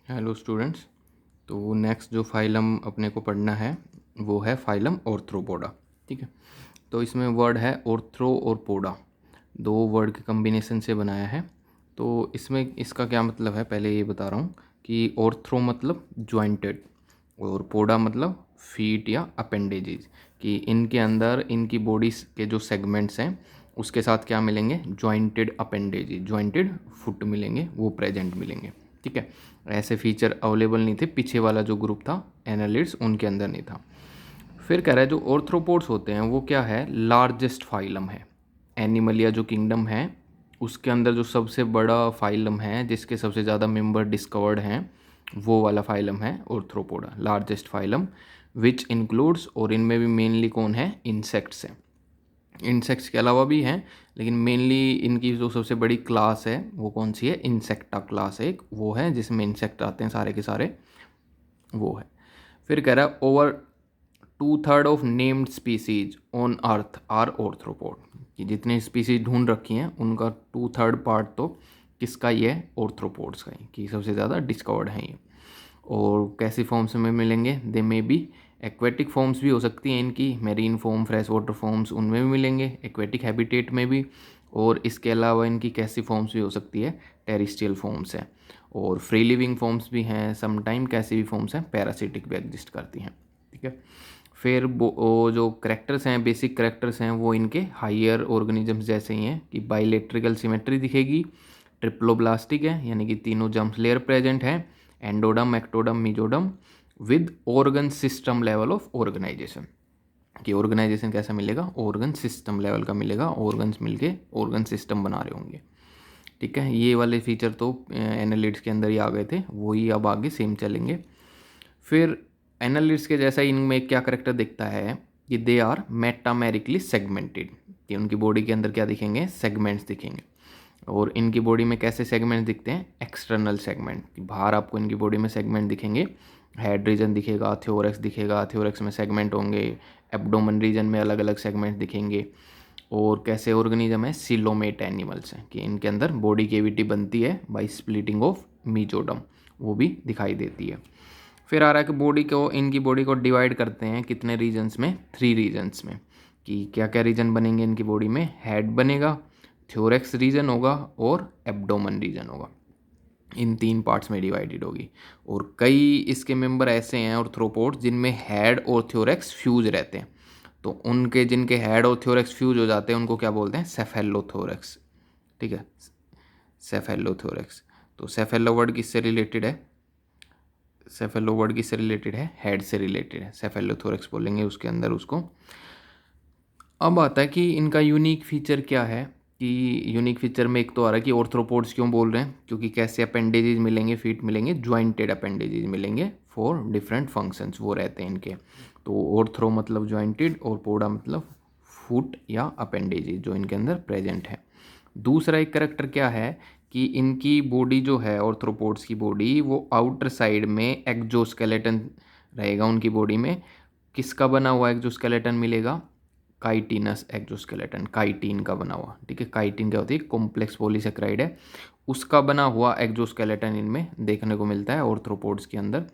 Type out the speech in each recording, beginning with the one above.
Hello students. तो next जो phylum अपने को पढ़ना है वो है फाइलम ऑर्थ्रोपोडा। ठीक है, तो इसमें वर्ड है ऑर्थ्रो और पोडा, दो वर्ड के कम्बिनेशन से बनाया है। तो इसमें इसका क्या मतलब है पहले ये बता रहा हूँ कि ऑर्थ्रो मतलब जॉइंटेड और पोडा मतलब फीट या अपेंडेजेज, कि इनके अंदर इनकी बॉडी के जो सेगमेंट्स हैं उसके साथ क्या मिलेंगे, जॉइंटेड अपेंडेजेज, जॉइंटेड फुट मिलेंगे, वो प्रेजेंट मिलेंगे। ठीक है, ऐसे फीचर अवेलेबल नहीं थे, पीछे वाला जो ग्रुप था एनालिड्स उनके अंदर नहीं था। फिर कह रहा है जो ऑर्थ्रोपोड्स होते हैं वो क्या है, लार्जेस्ट फाइलम है। एनिमलिया जो किंगडम है उसके अंदर जो सबसे बड़ा फाइलम है जिसके सबसे ज़्यादा मेंबर डिस्कवर्ड हैं वो वाला फाइलम है Arthropoda, largest phylum which includes, और इनमें भी मेनली कौन है, इंसेक्ट्स हैं। इंसेक्ट्स के अलावा भी हैं लेकिन मेनली इनकी जो सबसे बड़ी क्लास है वो कौन सी है, इंसेक्टा क्लास है, एक वो है जिसमें इंसेक्ट आते हैं सारे के सारे, वो है। फिर कह रहा है over 2/3 of named species on earth are arthropod, कि जितने स्पीसीज ढूंढ रखी हैं उनका 2/3 पार्ट तो किसका ही है, ऑर्थ्रोपोड्स का ही, कि सबसे ज़्यादा डिस्कवर्ड हैं ये। और कैसी फॉर्म्स में मिलेंगे, दे मे बी एक्वेटिक फॉर्म्स भी हो सकती हैं इनकी, marine form, fresh water forms उनमें भी मिलेंगे, एक्वेटिक हैबिटेट में भी। और इसके अलावा इनकी कैसी फॉर्म्स भी हो सकती है, टेरिस्ट्रियल फॉर्म्स हैं, और फ्री लिविंग फॉर्म्स भी हैं, समटाइम कैसी भी फॉर्म्स हैं पैरासिटिक भी एग्जिस्ट करती हैं। ठीक है, फिर वो जो करेक्टर्स हैं, बेसिक करेक्टर्स हैं, वो इनके हाइयर ऑर्गेनिजम्स जैसे ही हैं कि बाइलेट्रिकल सिमेट्री दिखेगी, ट्रिप्लोब्लास्टिक है यानी कि तीनों जम्प लेयर प्रेजेंट है, endoderm, ectoderm, mesoderm, with organ system level of organization, कि ऑर्गेनाइजेशन कैसा मिलेगा, ऑर्गन सिस्टम लेवल का मिलेगा, ऑर्गन्स मिलके ऑर्गन सिस्टम बना रहे होंगे। ठीक है, ये वाले फीचर तो एनालिट्स के अंदर ही आ गए थे, वही अब आगे सेम चलेंगे। फिर एनालिट्स के जैसा इनमें क्या करेक्टर दिखता है कि दे आर मेटामेरिकली सेगमेंटेड, कि उनकी बॉडी के अंदर क्या दिखेंगे, सेगमेंट्स दिखेंगे। और इनकी बॉडी में कैसे सेगमेंट दिखते हैं, एक्सटर्नल सेगमेंट, बाहर आपको इनकी बॉडी में सेगमेंट दिखेंगे, हेड रीजन दिखेगा, थ्योरेक्स दिखेगा, थ्योरेक्स में सेगमेंट होंगे, एब्डोमेन रीजन में अलग अलग सेगमेंट दिखेंगे। और कैसे ऑर्गेनिज्म है, सिलोमेट एनिमल्स हैं, कि इनके अंदर बॉडी केविटी बनती है बाय स्प्लिटिंग ऑफ मीजोडम, वो भी दिखाई देती है। फिर आ रहा है कि बॉडी को, इनकी बॉडी को डिवाइड करते हैं कितने रीजन्स में, 3 रीजन्स में, कि क्या क्या रीजन बनेंगे इनकी बॉडी में, हेड बनेगा, थ्योरेक्स रीजन होगा और एब्डोमेन रीजन होगा, इन 3 पार्ट्स में डिवाइडेड होगी। और कई इसके मेंबर ऐसे हैं ऑर्थ्रोपोड्स जिनमें हेड और थ्योरेक्स फ्यूज रहते हैं, तो उनके जिनके हेड और थ्योरेक्स फ्यूज हो जाते हैं उनको क्या बोलते हैं, सेफेलोथोरेक्स। ठीक है, सेफेलोथोरेक्स। तो सेफेलो वर्ड किससे रिलेटेड है, सेफेलो वर्ड किससे रिलेटेड है, हेड से रिलेटेड है, सेफेलोथोरेक्स बोलेंगे उसके अंदर उसको। अब आता है कि इनका यूनिक फीचर क्या है, कि यूनिक फीचर में एक तो आ रहा है कि ऑर्थ्रोपोड्स क्यों बोल रहे हैं, क्योंकि कैसे अपेंडेजेज मिलेंगे, फीट मिलेंगे, ज्वाइंटेड अपेंडेजेज मिलेंगे फॉर डिफरेंट फंक्शंस वो रहते हैं इनके। तो ऑर्थ्रो मतलब ज्वाइंटेड और पोडा मतलब फुट या अपेंडेजेज जो इनके अंदर प्रेजेंट है। दूसरा एक करेक्टर क्या है कि इनकी बॉडी जो है, ऑर्थ्रोपोड्स की बॉडी, वो आउटर साइड में एक्जोस्केलेटन रहेगा उनकी बॉडी में। किसका बना हुआ एक्जोस्केलेटन मिलेगा, काइटिनस एक्जोस्केलेटन, काइटिन का बना हुआ। ठीक है, काइटिन क्या होती है, कॉम्प्लेक्स पॉलीसेकेराइड है, उसका बना हुआ एक्जोस्केलेटन इनमें देखने को मिलता है ऑर्थ्रोपोड्स के अंदर।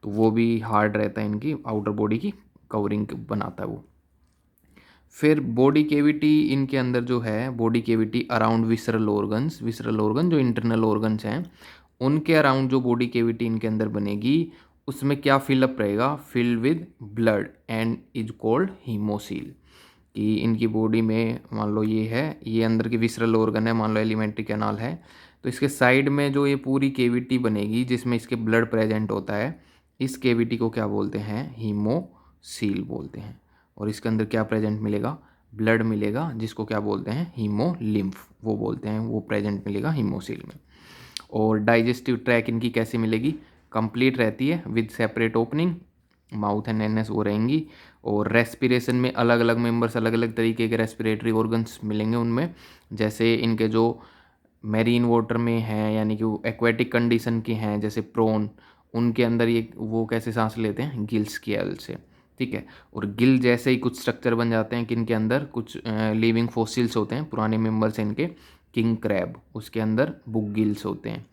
तो वो भी हार्ड रहता है, इनकी आउटर बॉडी की कवरिंग बनाता है वो। फिर बॉडी केविटी इनके अंदर जो है, body cavity around visceral organs, visceral organ जो इंटरनल ऑर्गन्स हैं उनके अराउंड जो बॉडी केविटी इनके अंदर बनेगी उसमें क्या फिलअप रहेगा, filled with blood and is called haemocoel. कि इनकी बॉडी में मान लो ये है, ये अंदर की विसरल ऑर्गन है, मान लो एलिमेंट्री कैनाल है, तो इसके साइड में जो ये पूरी केविटी बनेगी जिसमें इसके ब्लड प्रेजेंट होता है, इस केविटी को क्या बोलते हैं, हीमोसील बोलते हैं। और इसके अंदर क्या प्रेजेंट मिलेगा, ब्लड मिलेगा, जिसको क्या बोलते हैं, हीमोलिम्फ वो बोलते हैं, वो प्रेजेंट मिलेगा हीमोसील में। और डाइजेस्टिव ट्रैक इनकी कैसी मिलेगी, कंप्लीट रहती है with separate opening, mouth and NS वो रहेंगी। और रेस्पिरेशन में अलग अलग मेंबर्स, अलग अलग तरीके के रेस्पिरेटरी ऑर्गन्स मिलेंगे उनमें, जैसे इनके जो मैरीन वाटर में हैं यानी कि वो एक्वेटिक कंडीशन के हैं जैसे प्रोन, उनके अंदर ये वो कैसे सांस लेते हैं, गिल्स की हेल्प से। ठीक है, और गिल जैसे ही कुछ स्ट्रक्चर बन जाते हैं कि इनके अंदर कुछ लिविंग फॉसिल्स होते हैं, पुराने मेंबर्स हैं इनके, किंग क्रैब, उसके अंदर बुक गिल्स होते हैं,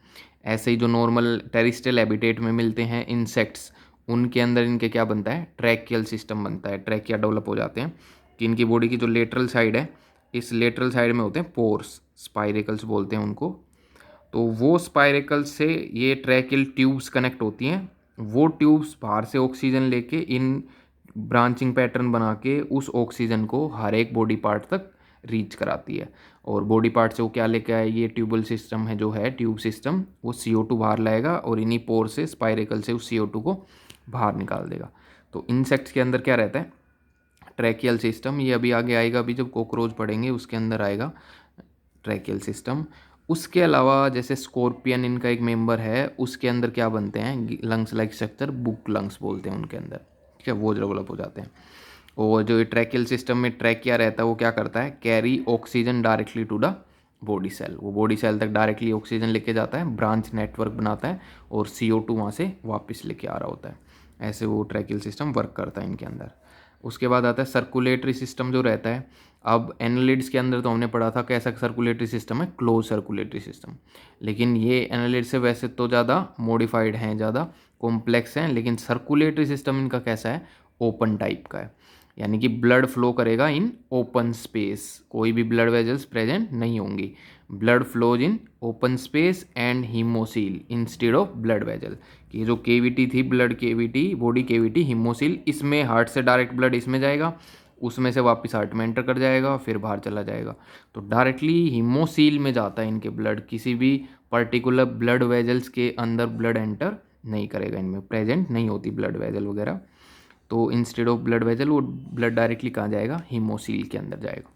ऐसे ही जो नॉर्मल टेरिस्ट्रियल हैबिटेट में मिलते हैं इंसेक्ट्स, उनके अंदर इनके क्या बनता है, ट्रैकियल सिस्टम बनता है, ट्रैकिया डेवलप हो जाते हैं कि इनकी बॉडी की जो लेटरल साइड है, इस लेटरल साइड में होते हैं पोर्स, स्पाइरेकल्स बोलते हैं उनको। तो वो स्पाइरेकल्स से ये ट्रैकियल ट्यूब्स कनेक्ट होती हैं, वो ट्यूब्स बाहर से ऑक्सीजन लेके इन ब्रांचिंग पैटर्न बना के उस ऑक्सीजन को हर एक बॉडी पार्ट तक रीच कराती है। और बॉडी पार्ट से वो क्या लेके आए, ये ट्यूबल सिस्टम है जो है ट्यूब सिस्टम, वो CO2 बाहर लाएगा और इन्हीं पोर से स्पाइरेकल से उस CO2 को बाहर निकाल देगा। तो इंसेक्ट्स के अंदर क्या रहता है, ट्रैकियल सिस्टम। ये अभी आगे आएगा, अभी जब कॉकरोच पढ़ेंगे उसके अंदर आएगा ट्रैकियल सिस्टम। उसके अलावा जैसे स्कॉर्पियन इनका एक मेंबर है, उसके अंदर क्या बनते हैं, lungs like structure, book lungs बोलते हैं उनके अंदर, ठीक है, वो डेवलप हो जाते हैं। और जो ये ट्रैकियल सिस्टम में ट्रैकिया रहता है वो क्या करता है, carry oxygen directly to the body cell, वो बॉडी सेल तक डायरेक्टली ऑक्सीजन लेके जाता है, ब्रांच नेटवर्क बनाता है और CO2 वहाँ से वापस लेके आ रहा होता है। ऐसे वो ट्रैकियल सिस्टम वर्क करता है इनके अंदर। उसके बाद आता है सर्कुलेटरी सिस्टम जो रहता है। अब एनालिड्स के अंदर तो हमने पढ़ा था कैसा सर्कुलेटरी सिस्टम है, क्लोज सर्कुलेटरी सिस्टम, लेकिन ये एनालिड से वैसे तो ज़्यादा मॉडिफाइड हैं, ज़्यादा कॉम्प्लेक्स हैं, लेकिन सर्कुलेटरी सिस्टम इनका कैसा है, ओपन टाइप का है, यानी कि ब्लड फ्लो करेगा इन ओपन स्पेस, कोई भी ब्लड वेजल्स प्रेजेंट नहीं होंगी, blood flows in open space and haemocoel instead of blood vessel. कि जो केविटी थी, blood cavity, body cavity, haemocoel, इसमें हार्ट से डायरेक्ट ब्लड इसमें जाएगा, उसमें से वापस हार्ट में एंटर कर जाएगा, फिर बाहर चला जाएगा। तो डायरेक्टली हीमोसील में जाता है इनके ब्लड, किसी भी पर्टिकुलर ब्लड वेजल्स के अंदर ब्लड एंटर नहीं करेगा, इनमें प्रेजेंट नहीं होती ब्लड वेजल वगैरह। तो इंस्टेड ऑफ ब्लड वेजल वो ब्लड डायरेक्टली कहाँ जाएगा, हीमोसील के अंदर जाएगा।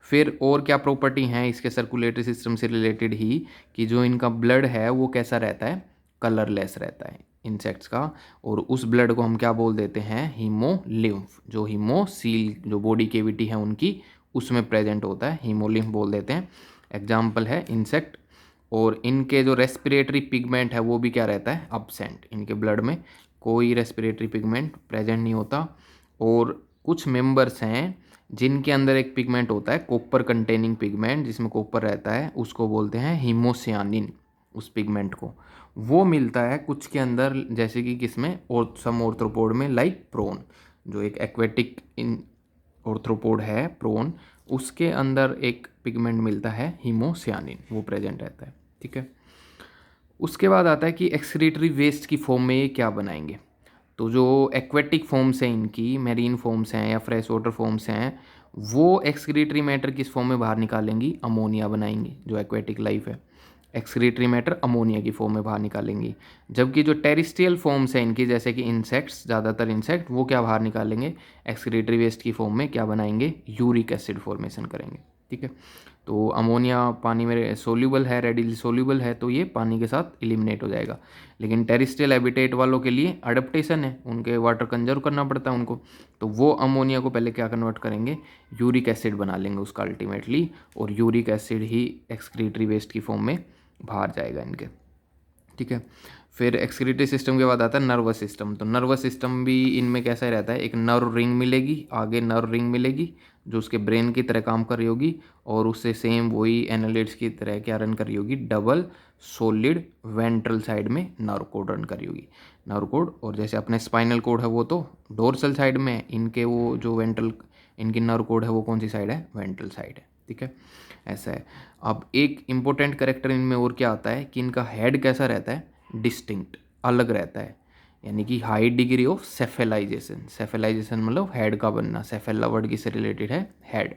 फिर और क्या प्रॉपर्टी हैं इसके सर्कुलेटरी सिस्टम से रिलेटेड ही, कि जो इनका ब्लड है वो कैसा रहता है, कलरलेस रहता है इंसेक्ट्स का। और उस ब्लड को हम क्या बोल देते हैं, हीमोलिम्फ, जो हीमोसील जो बॉडी केविटी है उनकी उसमें प्रेजेंट होता है, हीमोलिम्फ बोल देते हैं। एग्जाम्पल है इंसेक्ट। और इनके जो रेस्पिरेटरी पिगमेंट है वो भी क्या रहता है, अब्सेंट, इनके ब्लड में कोई रेस्पिरेटरी पिगमेंट प्रेजेंट नहीं होता। और कुछ मेंबर्स हैं जिनके अंदर एक पिगमेंट होता है कॉपर कंटेनिंग पिगमेंट, जिसमें कॉपर रहता है, उसको बोलते हैं हीमोसियानिन। उस पिगमेंट को वो मिलता है कुछ के अंदर, जैसे कि किसमें, और सम ऑर्थ्रोपोड में, लाइक प्रोन, जो एक एक्वेटिक इन ऑर्थ्रोपोड है प्रोन, उसके अंदर एक पिगमेंट मिलता है हीमोसियानिन, वो प्रेजेंट रहता है, ठीक है। उसके बाद आता है कि एक्सक्रीटरी वेस्ट की फॉर्म में ये क्या बनाएंगे। तो जो एक्वेटिक फॉर्म्स हैं इनकी, मेरीन फॉर्म्स हैं या फ्रेश वाटर फॉर्म्स हैं, वो एक्सक्रीटरी मैटर किस फॉर्म में बाहर निकालेंगी, अमोनिया बनाएंगी, जो एक्वेटिक लाइफ है एक्सक्रीटरी मैटर अमोनिया की फॉर्म में बाहर निकालेंगी। जबकि जो टेरिस्ट्रियल फॉर्म्स हैं इनकी, जैसे कि इंसेक्ट्स, ज़्यादातर इंसेक्ट, वो क्या बाहर निकालेंगे, एक्सक्रीटरी वेस्ट की फॉर्म में क्या बनाएंगे, यूरिक एसिड फॉर्मेशन करेंगे, ठीक है। तो अमोनिया पानी में सोल्यूबल है, रेडिली सोल्यूबल है, तो ये पानी के साथ एलिमिनेट हो जाएगा। लेकिन टेरिस्ट्रियल हैबिटेट वालों के लिए अडेप्टेशन है, उनके वाटर कंजर्व करना पड़ता है उनको, तो वो अमोनिया को पहले क्या कन्वर्ट करेंगे, यूरिक एसिड बना लेंगे उसका अल्टीमेटली, और यूरिक एसिड ही एक्सक्रीटरी वेस्ट की फॉर्म में बाहर जाएगा इनके, ठीक है। फिर एक्सक्रीटरी सिस्टम के बाद आता है नर्वस सिस्टम। तो नर्वस सिस्टम भी इनमें कैसा रहता है, एक नर्व रिंग मिलेगी, आगे नर्व रिंग मिलेगी जो उसके ब्रेन की तरह काम कर रही होगी, और उससे सेम वही एनालिड्स की तरह क्या रन कर रही होगी, डबल सॉलिड वेंट्रल साइड में नर्व कोड रन कर रही होगी, नर्व कोड। और जैसे अपने स्पाइनल कोड है वो तो डोर्सल साइड में है, इनके वो जो वेंट्रल, इनकी नर्व कोड है वो कौन सी साइड है, वेंट्रल साइड है, ठीक है, ऐसा है। अब एक इम्पोर्टेंट करेक्टर इनमें और क्या आता है कि इनका हेड कैसा रहता है, डिस्टिंक्ट, अलग रहता है, यानी कि हाई डिग्री ऑफ सेफेलाइजेशन, सेफेलाइजेशन मतलब हेड का बनना, सेफेला वर्ड किससे रिलेटेड है, हेड।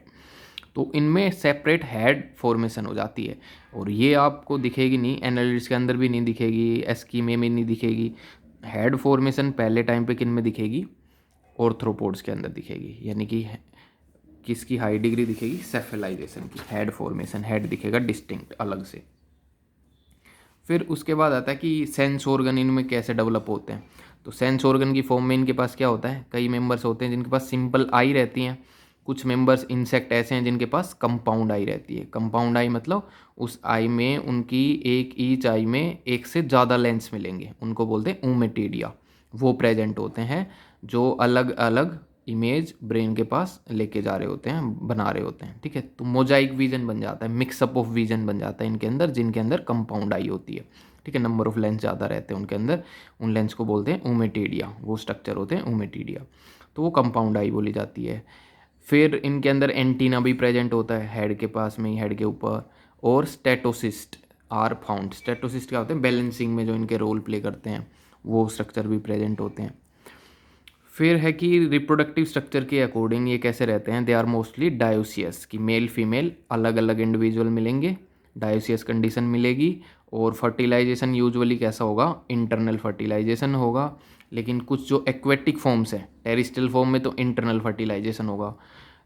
तो इनमें सेपरेट हेड फॉर्मेशन हो जाती है, और ये आपको दिखेगी नहीं, एनालिटिक्स के अंदर भी नहीं दिखेगी, एस्की में नहीं दिखेगी। हेड फॉर्मेशन पहले टाइम पे किन में दिखेगी, ऑर्थ्रोपोड्स के अंदर दिखेगी, यानी कि किसकी हाई डिग्री दिखेगी, सेफेलाइजेशन की, हेड फॉर्मेशन, हेड दिखेगा डिस्टिंक्ट अलग से। फिर उसके बाद आता है कि सेंस ऑर्गन इनमें कैसे डेवलप होते हैं। तो सेंस ऑर्गन की फॉर्म में इनके पास क्या होता है, कई मेंबर्स होते हैं जिनके पास सिंपल आई रहती हैं, कुछ मेंबर्स इंसेक्ट ऐसे हैं जिनके पास कंपाउंड आई रहती है। कंपाउंड आई मतलब उस आई में उनकी एक ईच आई में एक से ज़्यादा लेंस मिलेंगे, उनको बोलते हैं ऊमेटिडिया, वो प्रेजेंट होते हैं, जो अलग अलग इमेज ब्रेन के पास लेके जा रहे होते हैं, बना रहे होते हैं, ठीक है। तो मोजाइक विजन बन जाता है, मिक्सअप ऑफ विजन बन जाता है इनके अंदर, जिनके अंदर कंपाउंड आई होती है, ठीक है। नंबर ऑफ लेंस ज़्यादा रहते हैं उनके अंदर, उन लेंस को बोलते हैं ओमेटिडिया, वो स्ट्रक्चर होते हैं ओमेटिडिया, तो वो कंपाउंड आई बोली जाती है। फिर इनके अंदर एंटीना भी प्रेजेंट होता है हेड के पास में ही, हेड के ऊपर, और स्टेटोसिस्ट आर फाउंड। स्टेटोसिस्ट क्या होते हैं, बैलेंसिंग में जो इनके रोल प्ले करते हैं, वो स्ट्रक्चर भी प्रेजेंट होते हैं। फिर है कि रिप्रोडक्टिव स्ट्रक्चर के अकॉर्डिंग ये कैसे रहते हैं, दे आर मोस्टली डायोसियस, कि मेल फीमेल अलग अलग इंडिविजुअल मिलेंगे, डायोसियस कंडीशन मिलेगी। और फर्टिलाइजेशन यूजुअली कैसा होगा, इंटरनल फर्टिलाइजेशन होगा। लेकिन कुछ जो एक्वेटिक फॉर्म्स है, टेरिस्ट्रियल फॉर्म में तो इंटरनल फर्टिलाइजेशन होगा,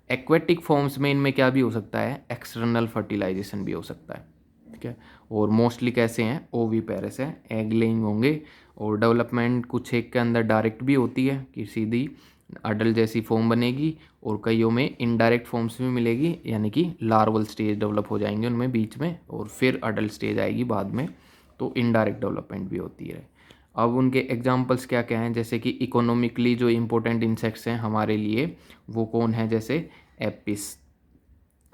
एक्वेटिक फॉर्म्स में इनमें क्या भी हो सकता है, एक्सटर्नल फर्टिलाइजेशन भी हो सकता है, ठीक है। और मोस्टली कैसे हैं, ओवीपेरस है, एग लेइंग होंगे। और डेवलपमेंट कुछ एक के अंदर डायरेक्ट भी होती है कि सीधी अडल्ट जैसी फॉर्म बनेगी, और कईयों में इनडायरेक्ट फॉर्म्स भी मिलेगी, यानी कि लार्वल स्टेज डेवलप हो जाएंगे उनमें बीच में, और फिर अडल्ट स्टेज आएगी बाद में, तो इनडायरेक्ट डेवलपमेंट भी होती है। अब उनके एग्जांपल्स क्या क्या हैं, जैसे कि इकोनॉमिकली जो इम्पोर्टेंट इंसेक्ट्स हैं हमारे लिए, वो कौन है, जैसे एपिस,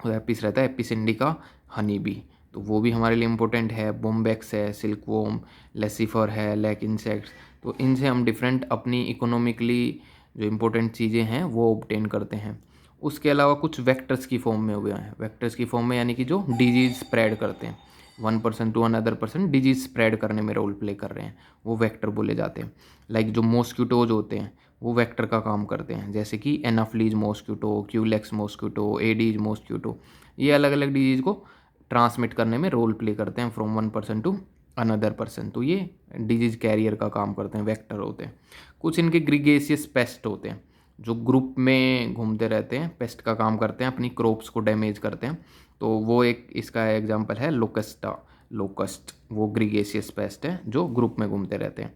एपिस रहता है, एपिस इंडिका, हनी बी, तो वो भी हमारे लिए इम्पोर्टेंट है। बोम्बेक्स है, सिल्कवॉर्म, लेसिफर है, लैक इंसेक्ट्स, तो इनसे हम डिफरेंट अपनी इकोनॉमिकली जो इम्पोर्टेंट चीज़ें हैं वो ऑब्टेन करते हैं। उसके अलावा कुछ वेक्टर्स की फॉर्म में हुए हैं, वेक्टर्स की फॉर्म में यानी कि जो डिजीज़ स्प्रेड करते हैं, one person to another person disease spread करने में रोल प्ले कर रहे हैं, वो वेक्टर बोले जाते हैं। लाइक जो मॉस्किटोज होते हैं वो वेक्टर का काम करते हैं, जैसे कि Anopheles mosquito, Culex mosquito, Aedes mosquito, ये अलग अलग डिजीज़ को ट्रांसमिट करने में रोल प्ले करते हैं from one person to another person, तो ये डिजीज कैरियर का काम करते हैं, वेक्टर होते हैं। कुछ इनके ग्रीगेशियस पेस्ट होते हैं, जो ग्रुप में घूमते रहते हैं, पेस्ट का काम करते हैं, अपनी क्रॉप्स को डैमेज करते हैं, तो वो एक इसका एग्जांपल है लोकस्टा, लोकस्ट, वो ग्रीगेशियस पेस्ट है जो ग्रुप में घूमते रहते हैं।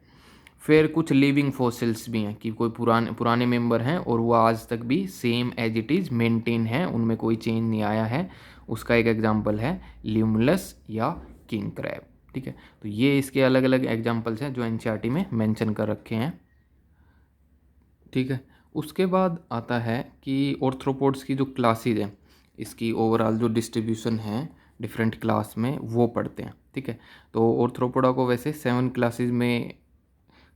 फिर कुछ लिविंग फॉसिल्स भी हैं, कि कोई पुराने पुराने मेंबर हैं और वो आज तक भी same as it is maintain है, उनमें कोई चेंज नहीं आया है। उसका एक एग्जांपल है ल्यूमुलस या किंग क्रैब, ठीक है। तो ये इसके अलग अलग एग्जांपल्स हैं जो एनसीईआरटी में मेंशन कर रखे हैं, ठीक है। उसके बाद आता है कि ऑर्थ्रोपोड्स की जो क्लासेज हैं, इसकी ओवरऑल जो डिस्ट्रीब्यूशन है डिफरेंट क्लास में, वो पढ़ते हैं, ठीक है। तो ऑर्थ्रोपोडा को वैसे 7 क्लासेज में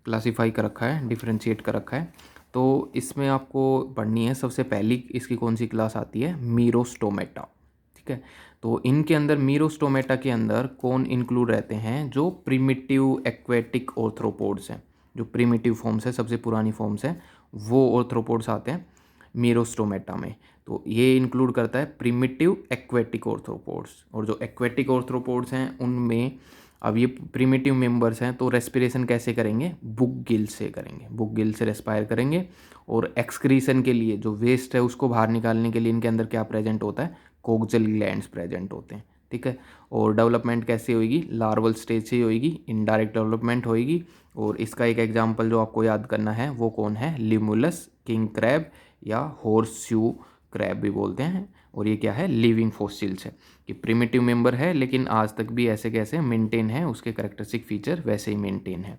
क्लासीफाई कर रखा है, डिफ्रेंशिएट कर रखा है। तो इसमें आपको पढ़नी है, सबसे पहली इसकी कौन सी क्लास आती है, मीरोस्टोमेटा, ठीक है। तो इनके अंदर मीरोस्टोमेटा के अंदर कौन इंक्लूड रहते हैं, जो प्रिमिटिव एक्वेटिक ऑर्थ्रोपोड्स हैं, जो प्रिमिटिव फॉर्म्स है, सबसे पुरानी फॉर्म्स हैं, वो ऑर्थ्रोपोड्स आते हैं मीरोस्टोमेटा में। तो ये इंक्लूड करता है प्रिमिटिव एक्वेटिक ऑर्थ्रोपोड्स, और जो एक्वेटिक ऑर्थ्रोपोड्स हैं उनमें, अब ये प्रिमिटिव मेंबर्स हैं, तो रेस्पिरेशन कैसे करेंगे, बुक गिल से करेंगे, बुक गिल से रेस्पायर करेंगे। और एक्सक्रीशन के लिए जो वेस्ट है उसको बाहर निकालने के लिए इनके अंदर क्या प्रेजेंट होता है, कोक्जल ग्लैंड्स प्रेजेंट होते हैं, ठीक है। और डेवलपमेंट कैसे होगी, लार्वल स्टेज से होगी, इनडायरेक्ट डेवलपमेंट होगी। और इसका एक एग्जांपल जो आपको याद करना है वो कौन है, लिमुलस, किंग क्रैब या हॉर्सशू क्रैब भी बोलते हैं। और ये क्या है, लिविंग फॉसिल्स है, कि प्रिमिटिव मेंबर है लेकिन आज तक भी ऐसे कैसे मेंटेन है, उसके कैरेक्टरिस्टिक फीचर वैसे ही मेंटेन है।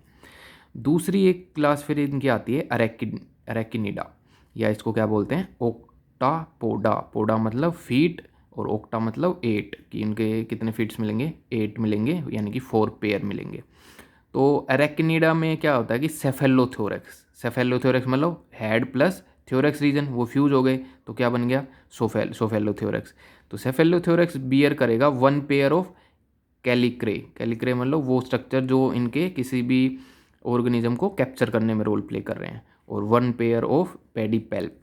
दूसरी एक क्लास फिर इनकी आती है अरेकिनिडा, या इसको क्या बोलते हैं, ओक्टापोडा। पोडा मतलब फीट और ओक्टा मतलब 8, कि इनके कितने फीट्स मिलेंगे, 8 मिलेंगे, यानी कि 4 पेयर मिलेंगे। तो अरेकिनिडा में क्या होता है कि सेफेलोथोरेक्स, सेफेलोथोरेक्स मतलब हेड प्लस थ्योरेक्स रीजन, वो फ्यूज हो गए तो क्या बन गया, सोफेलोथोरेक्स। तो सेफेलोथोरेक्स बियर करेगा 1 पेयर ऑफ कैलिक्रे, कैलिक्रे मतलब वो स्ट्रक्चर जो इनके किसी भी ऑर्गेनिज्म को कैप्चर करने में रोल प्ले कर रहे हैं। और 1 पेयर ऑफ पेडिपेल्प,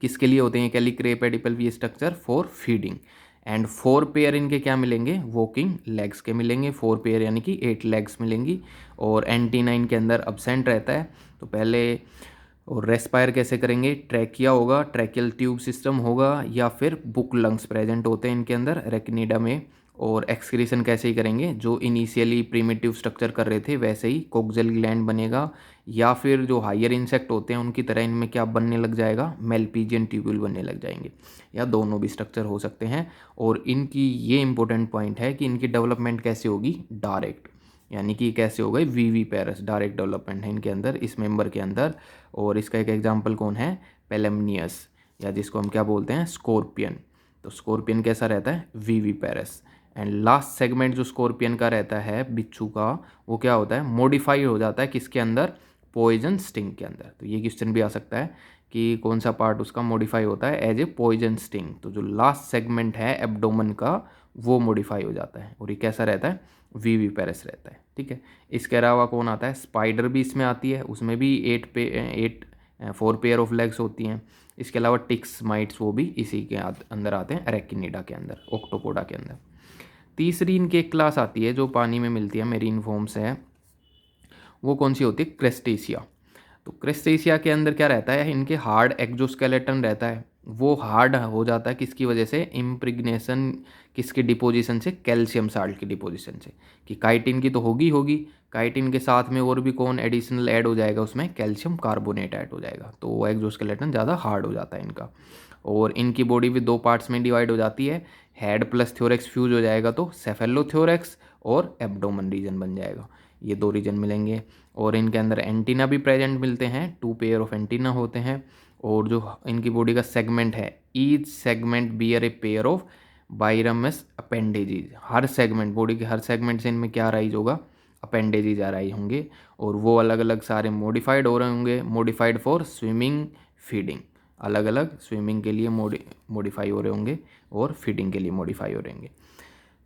किसके लिए होते हैं कैलिक्रे पेडिपेल्प ये structure, for feeding. And 4 pair इनके क्या मिलेंगे, वॉकिंग लेग्स के मिलेंगे, 4 पेयर यानी कि 8 लेग्स मिलेंगी। और एंटीना इनके अंदर अब्सेंट रहता है। तो पहले, और रेस्पायर कैसे करेंगे, ट्रैकिया होगा, ट्रैकियल ट्यूब सिस्टम होगा, या फिर बुक लंग्स प्रेजेंट होते हैं इनके अंदर रेक्निडा में। और एक्सक्रीशन कैसे ही करेंगे, जो इनिशियली प्रिमिटिव स्ट्रक्चर कर रहे थे वैसे ही कोक्जल ग्लैंड बनेगा, या फिर जो हायर इंसेक्ट होते हैं उनकी तरह इनमें क्या बनने लग जाएगा, मेल्पीजियन ट्यूब्यूल बनने लग जाएंगे, या दोनों भी स्ट्रक्चर हो सकते हैं। और इनकी ये इंपॉर्टेंट पॉइंट है कि इनकी डेवलपमेंट कैसे होगी, डायरेक्ट, यानी कि कैसे हो गए, वीवी पेरस, डायरेक्ट डेवलपमेंट है इनके अंदर, इस मेंबर के अंदर। और इसका एक एग्जांपल कौन है, पेलेमनियस, या जिसको हम क्या बोलते हैं, स्कॉर्पियन। तो स्कॉर्पियन कैसा रहता है, विविपेरस। एंड लास्ट सेगमेंट जो स्कॉर्पियन का रहता है, बिच्छू का, वो क्या होता है, मॉडिफाई हो जाता है किसके अंदर, पॉइजन स्टिंग के अंदर। तो ये क्वेश्चन भी आ सकता है कि कौन सा पार्ट उसका मॉडिफाई होता है एज ए पॉइजन स्टिंग। तो जो लास्ट सेगमेंट है एब्डोमेन का वो मॉडिफाई हो जाता है, और ये कैसा रहता है, विविपेरस रहता है। ठीक है, इसके अलावा कौन आता है, स्पाइडर भी इसमें आती है, उसमें भी 4 पेयर ऑफ लेग्स होती हैं। इसके अलावा टिक्स, माइट्स, वो भी इसी के अंदर आते हैं, अरेकिनिडा के अंदर, ऑक्टोपोडा के अंदर। तीसरी इनकी एक क्लास आती है जो पानी में मिलती है, मेरीन फॉर्म्स है, वो कौन सी होती है, क्रेस्टेशिया। तो क्रेस्टेशिया के अंदर क्या रहता है, इनके हार्ड एक्जोस्केलेटन रहता है, वो हार्ड हो जाता है किसकी वजह से, इम्प्रिग्नेशन, किसके डिपोजिशन से, कैल्शियम साल्ट की डिपोजिशन से। कि काइटिन की तो होगी होगी, काइटिन के साथ में और भी कौन एडिशनल ऐड हो जाएगा, उसमें कैल्शियम कार्बोनेट ऐड हो जाएगा, तो वो एक्जोस्केलेटन ज़्यादा हार्ड हो जाता है इनका। और इनकी बॉडी भी 2 पार्ट्स में डिवाइड हो जाती है, हेड प्लस थ्योरेक्स फ्यूज हो जाएगा तो सेफेलोथ्योरेक्स और एब्डोमन रीजन बन जाएगा, ये 2 रीजन मिलेंगे। और इनके अंदर एंटीना भी प्रेजेंट मिलते हैं, 2 पेयर ऑफ एंटीना होते हैं। और जो इनकी बॉडी का सेगमेंट है, each segment bear a pair of biramous appendages. हर सेगमेंट, बॉडी के हर सेगमेंट से इनमें क्या अराइज होगा, अपेंडेजेज अराइज होंगे, और वो अलग अलग सारे मॉडिफाइड हो रहे होंगे, मॉडिफाइड फॉर स्विमिंग, फीडिंग, अलग अलग स्विमिंग के लिए मॉडिफाई हो रहे होंगे और फीडिंग के लिए मॉडिफाई हो रहे होंगे।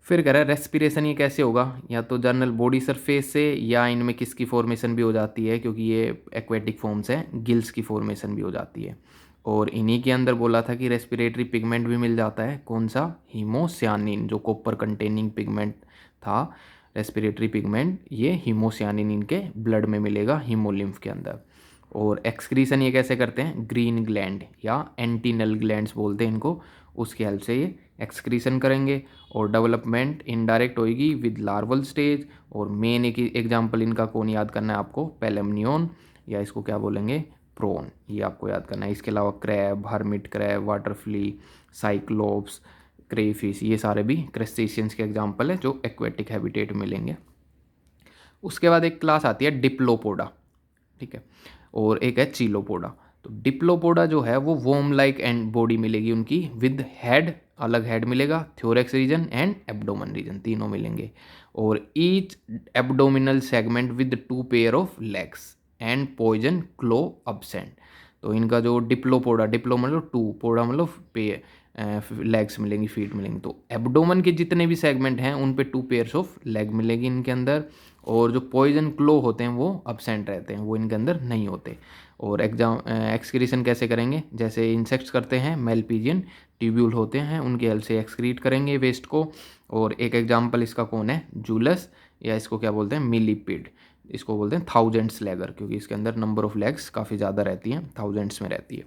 फिर कह रहा है रेस्पिरेशन ये कैसे होगा, या तो जनरल बॉडी सरफेस से, या इनमें किसकी फॉर्मेशन भी हो जाती है, क्योंकि ये एक्वेटिक फॉर्म्स हैं, गिल्स की फॉर्मेशन भी हो जाती है। और इन्हीं के अंदर बोला था कि रेस्पिरेटरी पिगमेंट भी मिल जाता है, कौन सा, हीमोसियानिन, जो कॉपर कंटेनिंग पिगमेंट था, रेस्पिरेटरी पिगमेंट, ये हीमोसियानिन इनके ब्लड में मिलेगा, हीमोलिम्फ के अंदर। और एक्सक्रीशन ये कैसे करते हैं, ग्रीन ग्लैंड या एंटीनल ग्लैंड्स बोलते हैं इनको, उसकी हेल्प से ये एक्सक्रीशन करेंगे। और डेवलपमेंट इनडायरेक्ट होएगी विद लार्वल स्टेज। और मेन एक एग्जांपल इनका कौन याद करना है आपको, पेलेमनियन, या इसको क्या बोलेंगे, प्रोन, ये आपको याद करना है। इसके अलावा crab, hermit crab, water flea, cyclops, crayfish, ये सारे भी क्रस्टेशियंस के एग्जाम्पल है जो एक्वेटिक हैबिटेट मिलेंगे। उसके बाद एक क्लास आती है डिप्लोपोडा, ठीक है, और एक है चीलोपोडा। तो डिप्लोपोडा जो है वो वोम लाइक एंड बॉडी मिलेगी उनकी, विद हेड, अलग हेड मिलेगा, thorax region and abdomen region, तीनों मिलेंगे। और each abdominal segment with 2 pair of legs and poison claw absent. तो इनका जो डिप्लोपोडा, डिप्लो मतलब 2, पोडा मतलब पे, लेग्स मिलेंगी, फीट मिलेंगी। तो एब्डोमन के जितने भी सेगमेंट हैं उन पे 2 पेयर्स ऑफ लेग मिलेगी इनके अंदर। और जो पॉइजन क्लो होते हैं वो अब्सेंट रहते हैं, वो इनके अंदर नहीं होते। और एक्सक्रीशन कैसे करेंगे, जैसे इंसेक्ट्स करते हैं, मेलपीजियन ट्यूब्यूल होते हैं, उनकी हेल्प से एक्सक्रीट करेंगे वेस्ट को। और एक एग्जांपल इसका कौन है, जूलस, या इसको क्या बोलते हैं, मिलीपिड, इसको बोलते हैं थाउजेंड्स लेगर, क्योंकि इसके अंदर नंबर ऑफ लेग्स काफ़ी ज़्यादा रहती हैं, थाउजेंड्स में रहती है।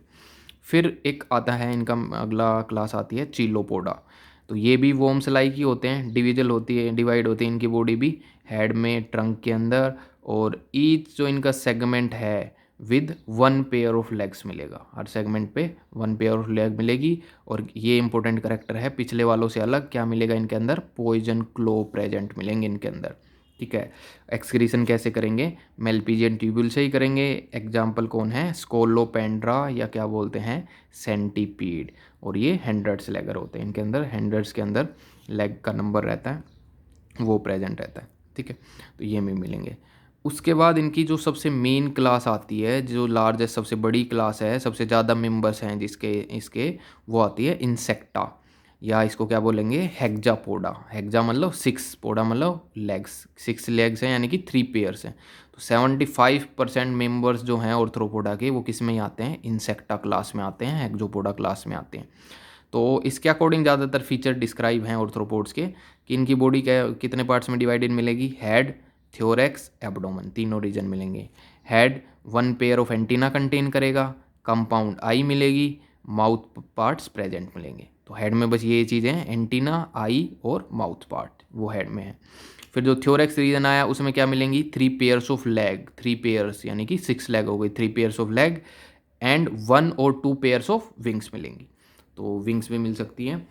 फिर एक आता है इनका, अगला क्लास आती है चीलोपोडा। तो ये भी वोम्स लाइक ही होते हैं, डिविजल होती है, डिवाइड होती है इनकी बॉडी भी, हेड में, ट्रंक के अंदर। और ईच जो इनका सेगमेंट है विद 1 पेयर ऑफ लेग्स मिलेगा, हर सेगमेंट पे 1 पेयर ऑफ लेग मिलेगी। और ये इंपॉर्टेंट करेक्टर है, पिछले वालों से अलग क्या मिलेगा इनके अंदर, पॉइजन क्लो प्रेजेंट मिलेंगे इनके अंदर, ठीक है। एक्सक्रीशन कैसे करेंगे, मेलपीजियन ट्यूब्यूल से ही करेंगे। एग्जाम्पल कौन है, स्कोलोपेंड्रा, या क्या बोलते हैं, सेंटीपीड। और ये हैंड्रेड्स लेगर होते हैं, इनके अंदर हैंड्रेड्स के अंदर लेग का नंबर रहता है, वो प्रेजेंट रहता है, ठीक है। तो ये में मिलेंगे। उसके बाद इनकी जो सबसे मेन क्लास आती है, जो लार्जेस्ट सबसे बड़ी क्लास है, सबसे ज़्यादा मेंबर्स हैं जिसके इसके, वो आती है इंसेक्टा, या इसको क्या बोलेंगे, हेक्जापोडा। हेक्जा मतलब 6, पोडा मतलब लेग्स, 6 लेग्स हैं, यानी कि 3 पेयर्स हैं। तो 75% मेंबर्स जो हैं ऑर्थ्रोपोडा के, वो किस में ही आते हैं, इंसेक्टा क्लास में आते हैं, हेक्जोपोडा क्लास में आते हैं। तो इसके अकॉर्डिंग ज़्यादातर फीचर डिस्क्राइब हैं ऑर्थ्रोपोड्स के, कि इनकी बॉडी कितने पार्ट्स में डिवाइडेड मिलेगी, हेड, थ्योरेक्स, एब्डोमेन, तीनों रीजन मिलेंगे। Head 1 pair of antenna contain करेगा, कंपाउंड आई मिलेगी, माउथ पार्ट्स प्रेजेंट मिलेंगे। तो हेड में बस ये चीज़ें हैं, एंटीना, आई और माउथ पार्ट, वो हेड में है। फिर जो थ्योरेक्स रीजन आया उसमें क्या मिलेंगी, 3 पेयर्स ऑफ लेग, 3 पेयर्स यानी कि 6 लेग हो गई, 3 पेयर्स ऑफ लेग एंड 1 और 2 पेयर्स ऑफ विंग्स मिलेंगी, तो विंग्स भी मिल सकती हैं।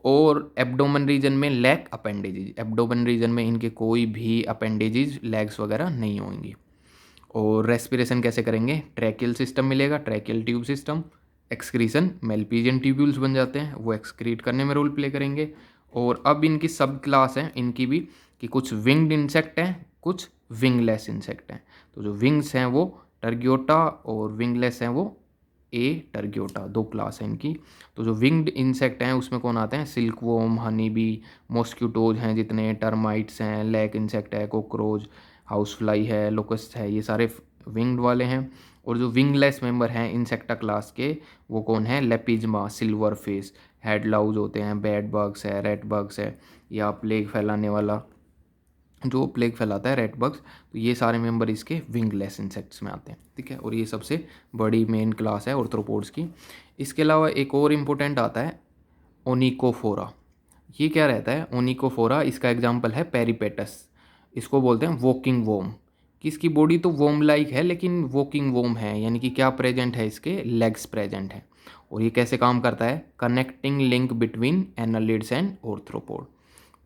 और एब्डोमन रीजन में लैक अपेंडेजेज, एब्डोमन रीजन में इनके कोई भी अपेंडेजेज, लेग्स वगैरह नहीं होंगी। और रेस्पिरेशन कैसे करेंगे, ट्रैकियल सिस्टम मिलेगा, tracheal tube system, excretion Malpighian tubules बन जाते हैं, वो एक्सक्रीट करने में रोल प्ले करेंगे। और अब इनकी सब क्लास है इनकी भी, कि कुछ विंग्ड इंसेक्ट हैं, कुछ विंगलेस इंसेक्ट हैं। तो जो विंग्स हैं वो टर्गियोटा और विंगलेस हैं वो ए टर्गियोटा, दो क्लास हैं इनकी। तो जो विंग्ड इंसेक्ट हैं उसमें कौन आते हैं, सिल्कवॉर्म, हनी बी, मॉस्क्यूटोज हैं जितने, टर्माइट्स हैं, लैक इंसेक्ट है, कॉकरोच, हाउस फ्लाई है, लोकस्ट है, ये सारे विंग्ड वाले हैं। और जो विंगलेस मेंबर हैं इंसेक्टा क्लास के, वो कौन है, लेपिज्मा, सिल्वर फिश, हेडलाउज होते हैं, बेड बग्स है, रेड बग्स है, या प्लेग फैलाने वाला जो प्लेग फैलाता है रेड बग्स। तो ये सारे मेंबर इसके विंगलेस इंसेक्ट्स में आते हैं, ठीक है। और ये सबसे बड़ी मेन क्लास है ऑर्थ्रोपोड्स की। इसके अलावा एक और इम्पोर्टेंट आता है ओनिकोफोरा। ये क्या रहता है ओनिकोफोरा, इसका एग्जाम्पल है पेरिपेटस। इसको बोलते हैं वॉकिंग वोम, कि इसकी बॉडी तो वोम लाइक है लेकिन वॉकिंग वोम है, यानी कि क्या प्रेजेंट है, इसके लेग्स प्रेजेंट है। और ये कैसे काम करता है, connecting link between annelids and arthropod.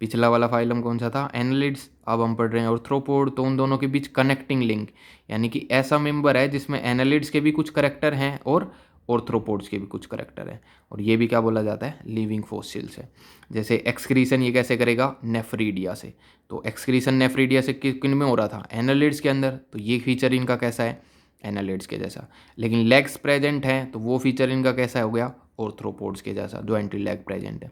पिछला वाला फाइलम कौन सा था, एनालिड्स, अब हम पढ़ रहे हैं ऑर्थ्रोपोड। तो उन दोनों के बीच कनेक्टिंग लिंक, यानी कि ऐसा मेंबर है जिसमें एनालिड्स के भी कुछ करेक्टर हैं और ऑर्थ्रोपोड्स के भी कुछ करेक्टर हैं। और ये भी क्या बोला जाता है, लिविंग फॉसिल्स है। जैसे एक्सक्रीशन ये कैसे करेगा, नेफ्रीडिया से। तो एक्सक्रीशन नेफ्रीडिया से किन में हो रहा था, एनालिड्स के अंदर। तो ये फीचर इनका कैसा है, एनालिड्स के जैसा। लेकिन लेग्स प्रेजेंट है तो वो फीचर इनका कैसा हो गया, ऑर्थ्रोपोड्स के जैसा, जो एंटी लेग प्रेजेंट है।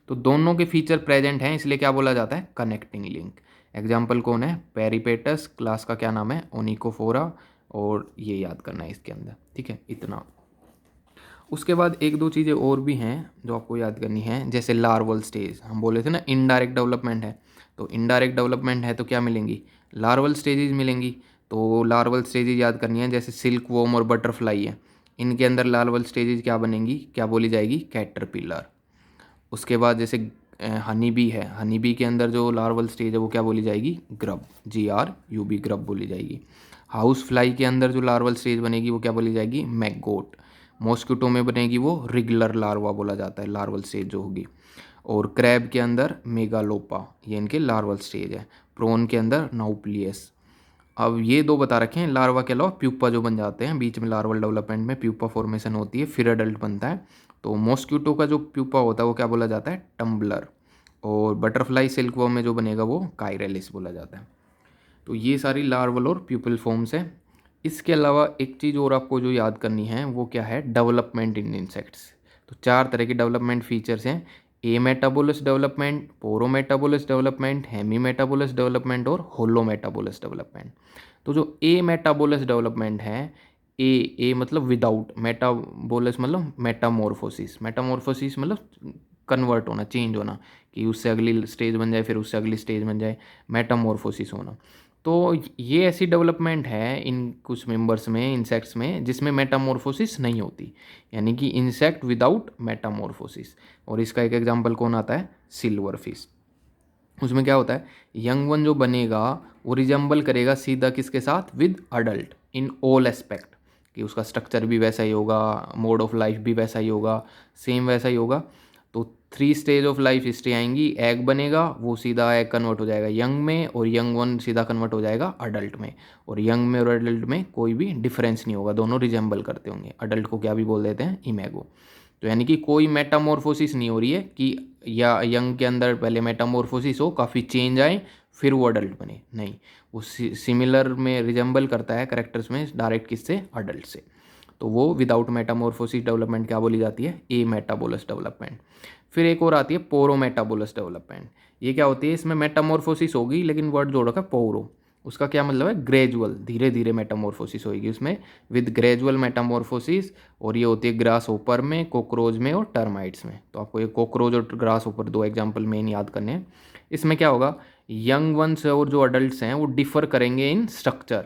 तो दोनों के फीचर प्रेजेंट हैं, इसलिए क्या बोला जाता है, कनेक्टिंग लिंक। एग्जाम्पल कौन है, पेरिपेटस, क्लास का क्या नाम है, ओनिकोफोरा। और ये याद करना है इसके अंदर, ठीक है, इतना। उसके बाद एक दो चीज़ें और भी हैं जो आपको याद करनी है, जैसे लार्वल स्टेज। हम बोले थे ना इनडायरेक्ट डेवलपमेंट है, तो इनडायरेक्ट डेवलपमेंट है तो क्या मिलेंगी, लार्वल स्टेजेज मिलेंगी। तो लार्वल स्टेजेज याद करनी है, जैसे सिल्क वॉर्म और बटरफ्लाई है, इनके अंदर लार्वल स्टेजेज क्या बनेंगी, क्या बोली जाएगी, कैटरपिलर। उसके बाद जैसे हनी बी है, हनी बी के अंदर जो लार्वल स्टेज है वो क्या बोली जाएगी, ग्रब, GRUB, ग्रब बोली जाएगी। हाउस फ्लाई के अंदर जो लार्वल स्टेज बनेगी वो क्या बोली जाएगी, मैगोट। मॉस्किटो में बनेगी वो रेगुलर लार्वा बोला जाता है, लार्वल स्टेज जो होगी। और क्रैब के अंदर मेगालोपा, ये इनके लार्वल स्टेज है। प्रोन के अंदर नाउप्लियस। अब ये दो बता रखे हैं, लार्वा के अलावा प्यूपा जो बन जाते हैं बीच में, लार्वल डेवलपमेंट में प्यूपा फॉर्मेशन होती है, फिर अडल्ट बनता है। तो मॉस्क्यूटो का जो प्यूपा होता है वो क्या बोला जाता है, टम्बलर। और बटरफ्लाई सिल्कवॉर्म में जो बनेगा वो काइरेलिस बोला जाता है। तो ये सारी लार्वल और प्यूपल फॉर्म्स हैं। इसके अलावा एक चीज़ और आपको जो याद करनी है वो क्या है, डेवलपमेंट इन इंसेक्ट्स। तो 4 तरह के डेवलपमेंट फीचर्स हैं, ametabolous development, paurometabolous development, hemimetabolous development और होलो मेटाबोलस डेवलपमेंट। तो जो ए मेटाबोलस डेवलपमेंट है, ए मतलब विदाउट, मेटाबोलस मतलब मेटामॉर्फोसिस, मेटामॉर्फोसिस मतलब कन्वर्ट होना, चेंज होना, कि उससे अगली स्टेज बन जाए, फिर उससे अगली स्टेज बन जाए, मेटामॉर्फोसिस होना। तो ये ऐसी डेवलपमेंट है इन कुछ मेंबर्स में, इंसेक्ट्स में, जिसमें मेटामॉर्फोसिस नहीं होती, यानी कि इंसेक्ट विदाउट मेटामॉर्फोसिस। और इसका एक एग्जांपल कौन आता है, सिल्वर फिश। उसमें क्या होता है, यंग वन जो बनेगा वो रिजेंबल करेगा सीधा किसके साथ, with adult in all aspect, कि उसका स्ट्रक्चर भी वैसा ही होगा, मोड ऑफ लाइफ भी वैसा ही होगा, सेम वैसा ही होगा। तो 3 स्टेज ऑफ लाइफ हिस्ट्री आएंगी, एग बनेगा, वो सीधा एग कन्वर्ट हो जाएगा यंग में, और यंग वन सीधा कन्वर्ट हो जाएगा अडल्ट में। और यंग में और अडल्ट में कोई भी डिफरेंस नहीं होगा, दोनों रिजेंबल करते होंगे। अडल्ट को क्या भी बोल देते हैं, इमेगो। तो यानी कि कोई मेटामॉर्फोसिस नहीं हो रही है कि या यंग के अंदर पहले मेटामॉर्फोसिस हो, काफ़ी चेंज आए, फिर वो अडल्ट बने, नहीं। वो सिमिलर में रिजेंबल करता है करेक्टर्स में डायरेक्ट, किससे, अडल्ट से। तो वो विदाउट मेटामॉर्फोसिस डेवलपमेंट क्या बोली जाती है, ए मेटाबोलस डेवलपमेंट। फिर एक और आती है पोरो मेटाबोलस डेवलपमेंट। ये क्या होती है, इसमें मेटामॉर्फोसिस होगी लेकिन वर्ड जोड़ रखा है पोरो। उसका क्या मतलब है, ग्रेजुअल, धीरे धीरे मेटामॉर्फोसिस होगी उसमें, विद ग्रेजुअल मेटामॉर्फोसिस। और ये होती है ग्रास होपर में, कॉकरोच में और टर्माइट्स में। तो आपको ये कॉकरोच और ग्रास होपर 2 एग्जाम्पल मेन याद करने हैं। इसमें क्या होगा, यंग वंस और जो अडल्ट्स हैं वो डिफर करेंगे इन स्ट्रक्चर,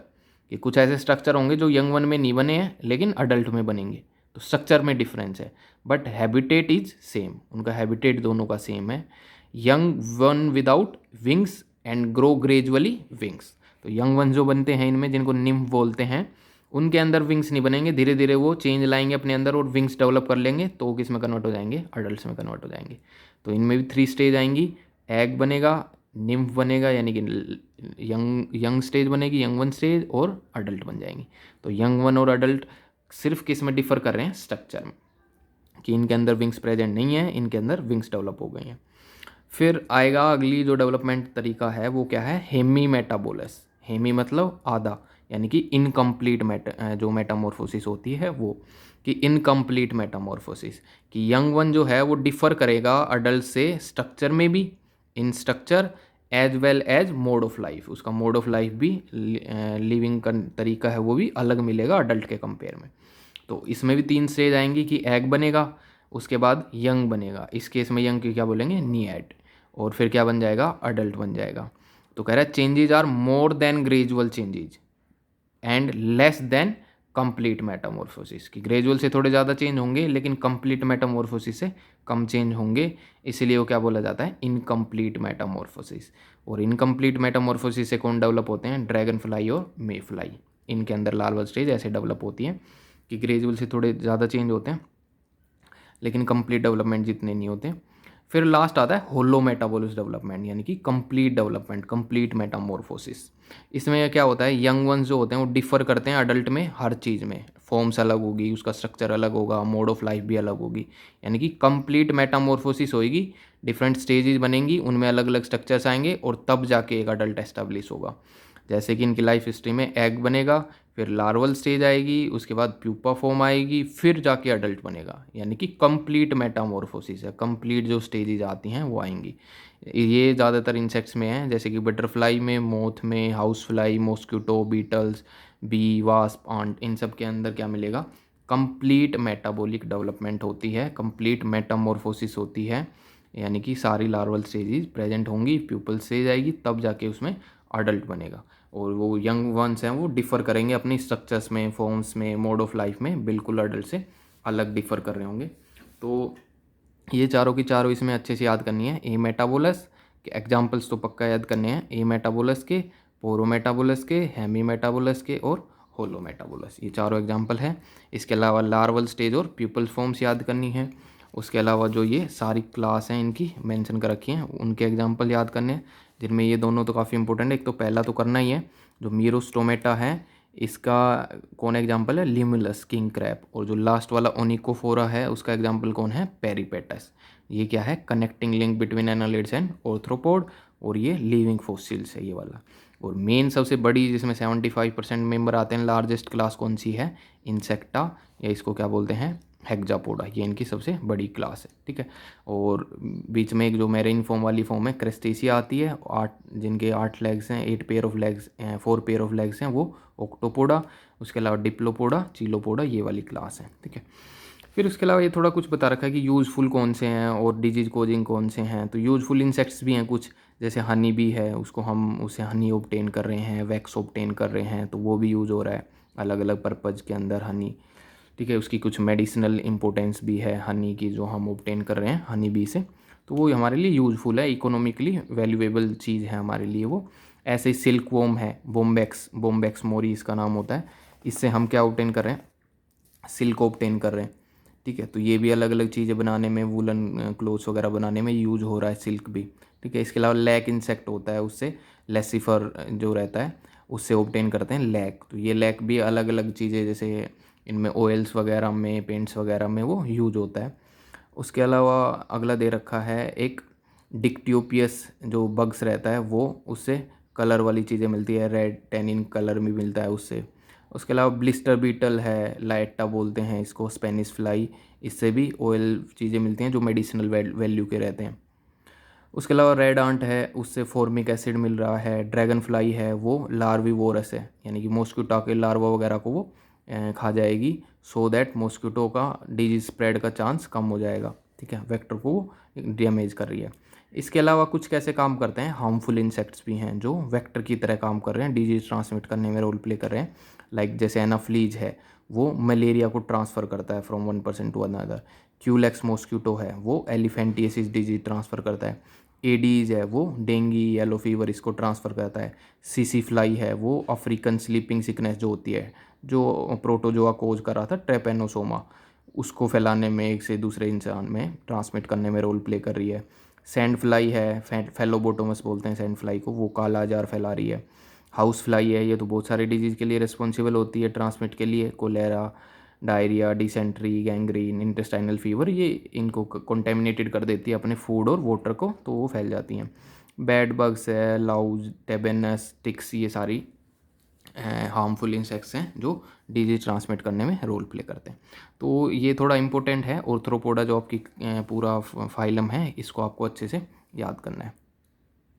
कि कुछ ऐसे स्ट्रक्चर होंगे जो यंग वन में नहीं बने हैं लेकिन अडल्ट में बनेंगे। तो स्ट्रक्चर में डिफरेंस है, बट हैबिटेट इज सेम, उनका हैबिटेट दोनों का सेम है। Young one without wings and grow gradually wings. तो यंग वन जो बनते हैं इनमें, जिनको निम्फ बोलते हैं, उनके अंदर विंग्स नहीं बनेंगे, धीरे धीरे वो चेंज लाएंगे अपने अंदर और विंग्स डेवलप कर लेंगे, तो वो किस में कन्वर्ट हो जाएंगे, अडल्ट्स में कन्वर्ट हो जाएंगे। तो इनमें भी 3 स्टेज आएंगी, एग बनेगा, निम्फ बनेगा यानी कि यंग स्टेज बनेगी, यंग वन स्टेज, और अडल्ट बन जाएंगी। तो यंग वन और अडल्ट सिर्फ किस में डिफर कर रहे हैं, स्ट्रक्चर में। कि इनके अंदर विंग्स प्रेजेंट नहीं है, इनके अंदर विंग्स डेवलप हो गई हैं। फिर आएगा अगली जो डेवलपमेंट तरीका है वो क्या है, हेमी मेटाबोलस। हेमी मतलब आधा, यानी कि इनकम्प्लीट जो मेटामॉर्फोसिस होती है वो, कि इनकम्प्लीट मेटामॉर्फोसिस, कि यंग वन जो है वो डिफ़र करेगा अडल्ट से स्ट्रक्चर में भी, in structure as well as mode of life. उसका मोड ऑफ लाइफ भी, लिविंग का तरीका है वो भी अलग मिलेगा अडल्ट के कंपेयर में। तो इसमें भी 3 स्टेज आएंगी कि एग बनेगा, उसके बाद यंग बनेगा, इस केस में यंग की क्या बोलेंगे, नीएड, और फिर क्या बन जाएगा, अडल्ट बन जाएगा। तो कह रहा है changes are more than gradual changes and less than complete metamorphosis, कि ग्रेजुअल से थोड़े ज़्यादा चेंज होंगे लेकिन कंप्लीट मेटामॉर्फोसिस से कम चेंज होंगे, इसलिए वो क्या बोला जाता है, इनकम्प्लीट मेटामॉर्फोसिस। और इनकम्प्लीट मेटामॉर्फोसिस से कौन डेवलप होते हैं, ड्रैगन फ्लाई और मे फ्लाई, इनके अंदर लार्वल स्टेज ऐसे डेवलप होती हैं कि ग्रेजुअल से थोड़े ज़्यादा चेंज होते हैं लेकिन कंप्लीट डेवलपमेंट जितने नहीं होते। फिर लास्ट आता है होलो मेटाबोलिस डेवलपमेंट, यानी कि कंप्लीट डेवलपमेंट, कंप्लीट मेटामॉर्फोसिस। इसमें क्या होता है, यंग वंस जो होते हैं वो डिफ़र करते हैं अडल्ट में हर चीज़ में, फॉर्म्स अलग होगी, उसका स्ट्रक्चर अलग होगा, मोड ऑफ लाइफ भी अलग होगी, यानी कि कंप्लीट मेटामॉर्फोसिस होगी, डिफरेंट स्टेजेस बनेंगी, उनमें अलग अलग स्ट्रक्चर्स आएंगे और तब जाके एक अडल्ट एस्टेब्लिश होगा। जैसे कि इनकी लाइफ हिस्ट्री में एग बनेगा, फिर लार्वल स्टेज आएगी, उसके बाद प्यूपा फॉर्म आएगी, फिर जाके अडल्ट बनेगा, यानी कि कंप्लीट मेटामॉर्फोसिस है, कंप्लीट जो स्टेजेज आती हैं वो आएंगी। ये ज़्यादातर इंसेक्ट्स में हैं, जैसे कि बटरफ्लाई में, मोथ में, house fly, mosquito, beetles, bee, wasp, ant, इन सब के अंदर क्या मिलेगा, कंप्लीट मेटाबॉलिक डेवलपमेंट होती है, कंप्लीट मेटामॉर्फोसिस होती है, यानी कि सारी लार्वल स्टेजेस प्रेजेंट होंगी, प्यूपल स्टेज आएगी, तब जाके उसमें अडल्ट बनेगा। और वो यंग वंस हैं वो डिफ़र करेंगे अपनी स्ट्रक्चर्स में, फॉर्म्स में, मोड ऑफ लाइफ में, बिल्कुल अडल्ट से अलग डिफ़र कर रहे होंगे। तो ये चारों की चारों इसमें अच्छे से याद करनी है। ए मेटाबोलस के एग्जाम्पल्स तो पक्का याद करने हैं, ए मेटाबोलस के, पोरो मेटाबोलस के, हेमी मेटाबोलस के और होलो मेटाबोलस, ये चारों एग्जाम्पल हैं। इसके अलावा लार्वल स्टेज और प्यूपल फॉर्म्स याद करनी है। उसके अलावा जो ये सारी क्लास हैं इनकी मेंशन कर रखी हैं, उनके एग्जाम्पल याद करने हैं, जिनमें ये दोनों तो काफ़ी इंपॉर्टेंट है। एक तो पहला तो करना ही है, जो मीरोस्टोमेटा है, इसका कौन एग्जाम्पल है, लिमुलस किंग क्रैब, और जो लास्ट वाला ओनिकोफोरा है उसका एग्जाम्पल कौन है, पेरिपेटस। ये क्या है, connecting link between annelids and arthropod, और ये लिविंग फॉसिल्स है ये वाला। और मेन सबसे बड़ी जिसमें 75% मेंबर आते हैं, लार्जेस्ट क्लास कौन सी है, इंसेक्टा, या इसको क्या बोलते हैं, हेक्सापोडा, ये इनकी सबसे बड़ी क्लास है, ठीक है। और बीच में एक जो मैरीन फॉर्म वाली फॉर्म है क्रेस्टेसिया आती है, 8 जिनके 8 लेग्स हैं, 8 pair of legs, 4 pair of legs हैं, वो ऑक्टोपोडा। उसके अलावा डिप्लोपोडा, चिलोपोडा, ये वाली क्लास है, ठीक है। फिर उसके अलावा ये थोड़ा कुछ बता रखा है कि यूज़फुल कौन से हैं और डिजीज कोजिंग कौन से हैं। तो यूज़फुल इंसेक्ट्स भी हैं कुछ, जैसे हनी बी है, उसको हम उससे हनी ऑब्टेन कर रहे हैं, वैक्स ऑब्टेन कर रहे हैं, तो वो भी यूज़ हो रहा है अलग अलग पर्पज़ के अंदर हनी, ठीक है। उसकी कुछ मेडिसिनल इंपॉर्टेंस भी है हनी की, जो हम ऑब्टेन कर रहे हैं हनी बी से, तो वो हमारे लिए यूज़फुल है, इकोनॉमिकली वैल्यूएबल चीज़ है हमारे लिए वो। ऐसे ही सिल्क वॉर्म है, बोम्बेक्स, बोम्बेक्स मोरी इसका नाम होता है, इससे हम क्या ऑब्टेन कर रहे हैं, सिल्क ऑब्टेन कर रहे हैं, ठीक है। तो ये भी अलग अलग चीज़ें बनाने में, वूलन क्लोथ्स वगैरह बनाने में यूज हो रहा है सिल्क भी, ठीक है। इसके अलावा लैक इंसेक्ट होता है, उससे लेसिफर जो रहता है उससे ऑब्टेन करते हैं लैक। तो ये लैक भी अलग अलग चीज़ें, जैसे इनमें ऑयल्स वगैरह में, पेंट्स वगैरह में वो यूज होता है। उसके अलावा अगला दे रखा है एक डिक्टियोपियस जो बग्स रहता है वो, उससे कलर वाली चीज़ें मिलती है, रेड टेनिन कलर भी मिलता है उससे। उसके अलावा ब्लिस्टर बीटल है, लाइट्टा बोलते हैं इसको, स्पेनिश फ्लाई, इससे भी ऑयल चीज़ें मिलती हैं जो मेडिसिनल वैल्यू के रहते हैं। उसके अलावा रेड आंट है, उससे फॉर्मिक एसिड मिल रहा है। ड्रैगन फ्लाई है, वो लार्विवोरस है, यानी कि मॉस्किटो के लार्वा वगैरह को वो खा जाएगी, सो दैट मॉस्किटो का डिजीज स्प्रेड का चांस कम हो जाएगा, ठीक है। वेक्टर को डैमेज कर रही है। इसके अलावा कुछ कैसे काम करते हैं, हार्मफुल इंसेक्ट्स भी हैं जो वेक्टर की तरह काम कर रहे हैं, डिजीज ट्रांसमिट करने में रोल प्ले कर रहे हैं। लाइक जैसे एनाफ्लीज है, वो मलेरिया को ट्रांसफ़र करता है from one person to another. Culex mosquito है, वो एलिफेंटियसिस डिजीज ट्रांसफ़र करता है। एडीज़ है, वो डेंगी, येलो फीवर इसको ट्रांसफ़र करता है। सीसी फ्लाई है, वो अफ्रीकन स्लीपिंग सिकनेस जो होती है, जो प्रोटोजोआ कोज कर रहा था, ट्रेपेनोसोमा, उसको फैलाने में, एक से दूसरे इंसान में ट्रांसमिट करने में रोल प्ले कर रही है। सैंड फ्लाई है, फेलोबोटोमस बोलते हैं सैंड फ्लाई को, वो काला जार फैला रही है। हाउस फ्लाई है, ये तो बहुत सारे डिजीज़ के लिए रिस्पॉन्सिबल होती है ट्रांसमिट के लिए, cholera, diarrhoea, dysentery, gangrene, intestinal fever, ये इनको कंटेमिनेटेड कर देती है अपने फूड और वाटर को, तो वो फैल जाती हैं। बेड बग्स है, लाउज, टेबेनस, टिक्स, ये सारी हार्मफुल इंसेक्ट्स हैं जो डिजीज ट्रांसमिट करने में रोल प्ले करते हैं। तो ये थोड़ा इंपॉर्टेंट है, ऑर्थ्रोपोडा जो आपकी पूरा फाइलम है, इसको आपको अच्छे से याद करना है।